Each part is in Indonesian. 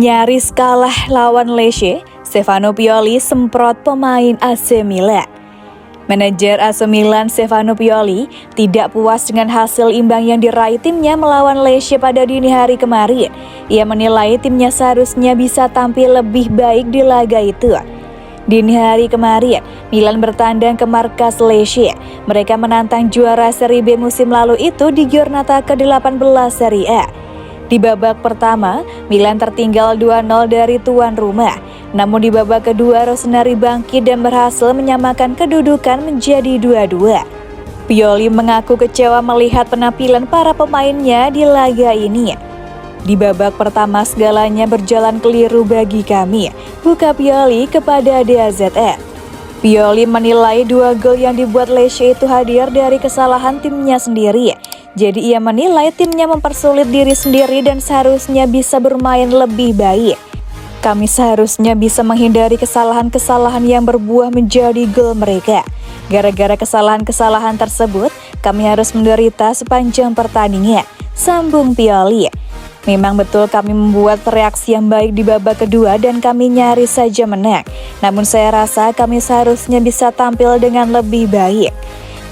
Nyaris kalah lawan Lecce, Stefano Pioli semprot pemain AC Milan. Manajer AC Milan Stefano Pioli tidak puas dengan hasil imbang yang diraih timnya melawan Lecce pada dini hari kemarin. Ia menilai timnya seharusnya bisa tampil lebih baik di laga itu. Dini hari kemarin, Milan bertandang ke markas Lecce. Mereka menantang juara Serie B musim lalu itu di Giornata ke-18 Serie A. Di babak pertama, Milan tertinggal 2-0 dari tuan rumah. Namun di babak kedua, Rossoneri bangkit dan berhasil menyamakan kedudukan menjadi 2-2. Pioli mengaku kecewa melihat penampilan para pemainnya di laga ini. Di babak pertama segalanya berjalan keliru bagi kami, buka Pioli kepada DAZN. Pioli menilai 2 gol yang dibuat Lecce itu hadir dari kesalahan timnya sendiri. Jadi ia menilai timnya mempersulit diri sendiri dan seharusnya bisa bermain lebih baik. Kami seharusnya bisa menghindari kesalahan-kesalahan yang berbuah menjadi gol mereka. Gara-gara kesalahan-kesalahan tersebut, kami harus menderita sepanjang pertandingan, sambung Pioli. Memang betul kami membuat reaksi yang baik di babak kedua dan kami nyaris saja menang. Namun saya rasa kami seharusnya bisa tampil dengan lebih baik.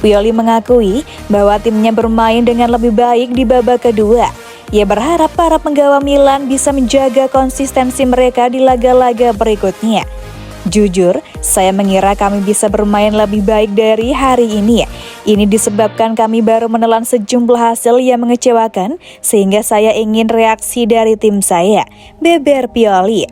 Pioli mengakui bahwa timnya bermain dengan lebih baik di babak kedua. Ia berharap para penggawa Milan bisa menjaga konsistensi mereka di laga-laga berikutnya. Jujur, saya mengira kami bisa bermain lebih baik dari hari ini. Ini disebabkan kami baru menelan sejumlah hasil yang mengecewakan, sehingga saya ingin reaksi dari tim saya, beber Pioli.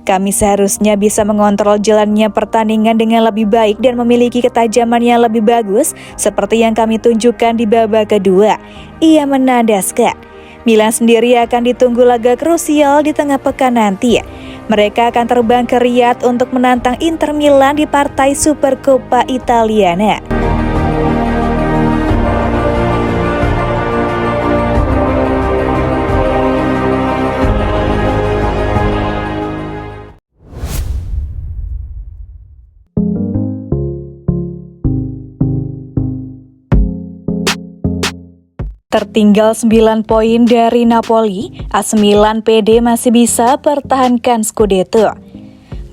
Kami seharusnya bisa mengontrol jalannya pertandingan dengan lebih baik dan memiliki ketajaman yang lebih bagus seperti yang kami tunjukkan di babak kedua. Ia menandaskan, Milan sendiri akan ditunggu laga krusial di tengah pekan nanti. Mereka akan terbang ke Riyadh untuk menantang Inter Milan di partai Supercoppa Italiana. Tertinggal 9 poin dari Napoli, AC Milan PD masih bisa pertahankan Scudetto.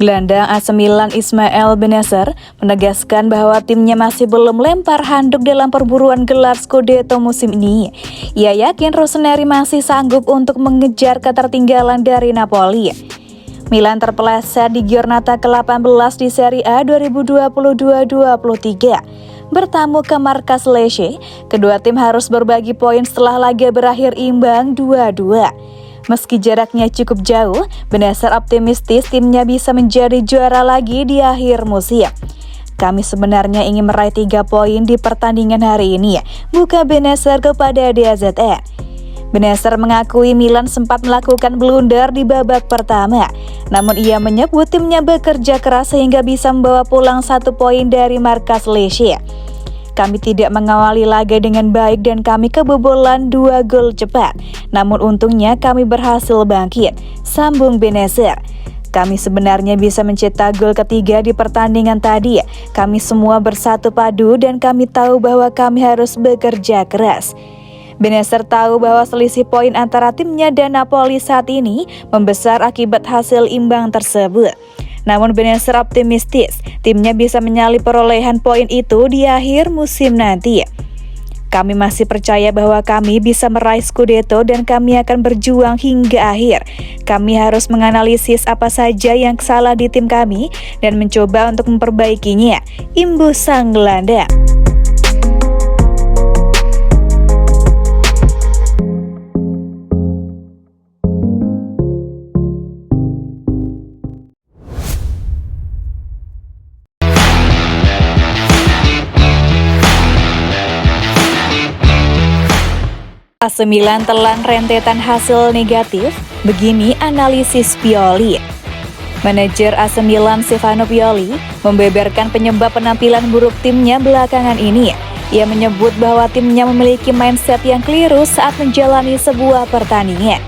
Gelandang AC Milan Ismail Bennacer menegaskan bahwa timnya masih belum lempar handuk dalam perburuan gelar Scudetto musim ini. Ia yakin Rossoneri masih sanggup untuk mengejar ketertinggalan dari Napoli. Milan terpeleset di Giornata ke-18 di Serie A 2022-23. Bertamu ke markas Lecce, kedua tim harus berbagi poin setelah laga berakhir imbang 2-2. Meski jaraknya cukup jauh, Bennacer optimistis timnya bisa menjadi juara lagi di akhir musim. Kami sebenarnya ingin meraih 3 poin di pertandingan hari ini, buka Bennacer kepada DAZN. Bennacer mengakui Milan sempat melakukan blunder di babak pertama, namun ia menyebut timnya bekerja keras sehingga bisa membawa pulang 1 poin dari markas Lecce. Kami tidak mengawali laga dengan baik dan kami kebobolan 2 gol cepat, namun untungnya kami berhasil bangkit, sambung Bennacer. Kami sebenarnya bisa mencetak gol ketiga di pertandingan tadi. Kami semua bersatu padu dan kami tahu bahwa kami harus bekerja keras. Bennacer tahu bahwa selisih poin antara timnya dan Napoli saat ini membesar akibat hasil imbang tersebut. Namun Bennacer optimistis timnya bisa menyalip perolehan poin itu di akhir musim nanti. Kami masih percaya bahwa kami bisa meraih Scudetto dan kami akan berjuang hingga akhir. Kami harus menganalisis apa saja yang salah di tim kami dan mencoba untuk memperbaikinya, imbus sang gelandang. AC Milan telan rentetan hasil negatif, begini analisis Pioli. Manajer AC Milan Stefano Pioli membeberkan penyebab penampilan buruk timnya belakangan ini. Ia menyebut bahwa timnya memiliki mindset yang keliru saat menjalani sebuah pertandingan.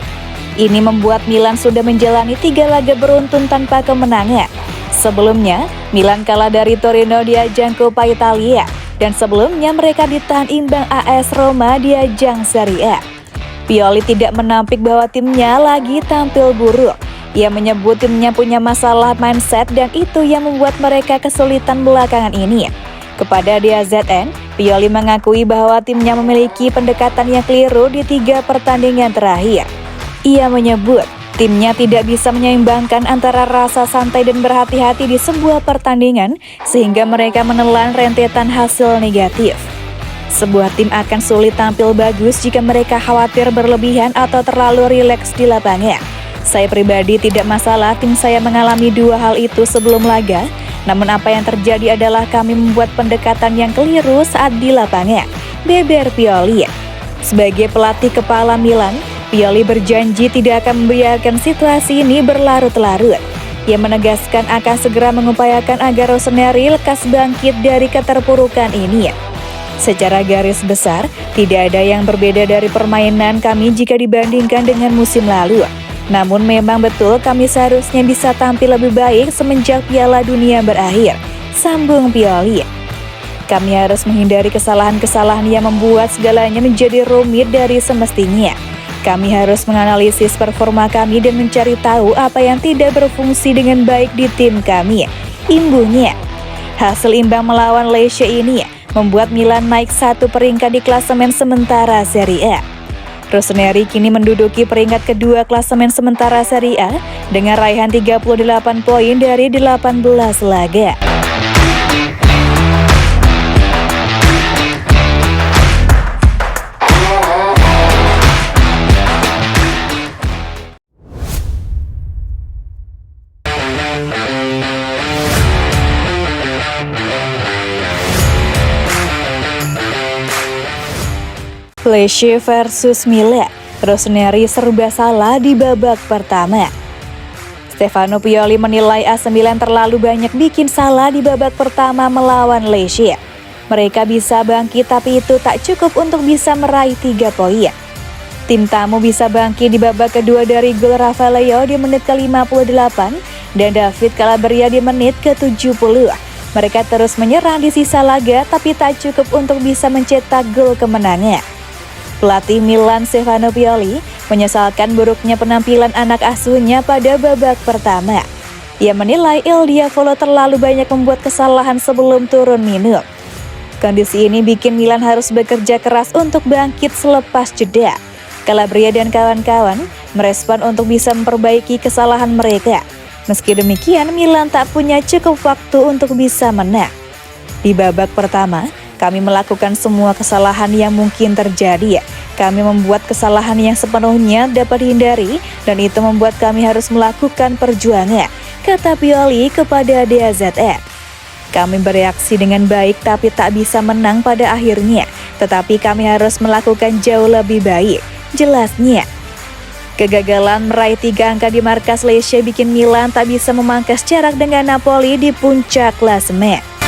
Ini membuat Milan sudah menjalani 3 laga beruntun tanpa kemenangan. Sebelumnya, Milan kalah dari Torino di ajang Coppa Italia. Dan sebelumnya mereka ditahan imbang AS Roma di ajang Serie A. Pioli tidak menampik bahwa timnya lagi tampil buruk. Ia menyebut timnya punya masalah mindset dan itu yang membuat mereka kesulitan belakangan ini. Kepada DAZN, Pioli mengakui bahwa timnya memiliki pendekatan yang keliru di 3 pertandingan terakhir. Ia menyebut timnya tidak bisa menyeimbangkan antara rasa santai dan berhati-hati di sebuah pertandingan sehingga mereka menelan rentetan hasil negatif. Sebuah tim akan sulit tampil bagus jika mereka khawatir berlebihan atau terlalu rileks di lapangan. Saya pribadi tidak masalah tim saya mengalami 2 hal itu sebelum laga, namun apa yang terjadi adalah kami membuat pendekatan yang keliru saat di lapangan, beber Pioli. Sebagai pelatih kepala Milan, Pioli berjanji tidak akan membiarkan situasi ini berlarut-larut. Ia menegaskan akan segera mengupayakan agar Rossoneri lekas bangkit dari keterpurukan ini. Secara garis besar, tidak ada yang berbeda dari permainan kami jika dibandingkan dengan musim lalu. Namun memang betul kami seharusnya bisa tampil lebih baik semenjak Piala Dunia berakhir, sambung Pioli. Kami harus menghindari kesalahan-kesalahan yang membuat segalanya menjadi rumit dari semestinya. Kami harus menganalisis performa kami dan mencari tahu apa yang tidak berfungsi dengan baik di tim kami, imbuhnya. Hasil imbang melawan Lecce ini membuat Milan naik 1 peringkat di klasemen sementara Serie A. Rossoneri kini menduduki peringkat kedua klasemen sementara Serie A dengan raihan 38 poin dari 18 laga. Lecce versus Milan, Rossoneri serba salah di babak pertama. Stefano Pioli menilai AC Milan terlalu banyak bikin salah di babak pertama melawan Lecce. Mereka bisa bangkit tapi itu tak cukup untuk bisa meraih 3 poin. Tim tamu bisa bangkit di babak kedua dari gol Rafael Leao di menit ke-58 dan David Calabria di menit ke-70. Mereka terus menyerang di sisa laga tapi tak cukup untuk bisa mencetak gol kemenangan. Pelatih Milan Stefano Pioli menyesalkan buruknya penampilan anak asuhnya pada babak pertama. Ia menilai Il Diavolo terlalu banyak membuat kesalahan sebelum turun minum. Kondisi ini bikin Milan harus bekerja keras untuk bangkit selepas jeda. Calabria dan kawan-kawan merespon untuk bisa memperbaiki kesalahan mereka. Meski demikian, Milan tak punya cukup waktu untuk bisa menang. Di babak pertama, kami melakukan semua kesalahan yang mungkin terjadi. Kami membuat kesalahan yang sepenuhnya dapat dihindari dan itu membuat kami harus melakukan perjuangan, kata Pioli kepada DAZN. Kami bereaksi dengan baik tapi tak bisa menang pada akhirnya, tetapi kami harus melakukan jauh lebih baik, jelasnya. Kegagalan meraih 3 angka di markas Lecce bikin Milan tak bisa memangkas jarak dengan Napoli di puncak klasemen.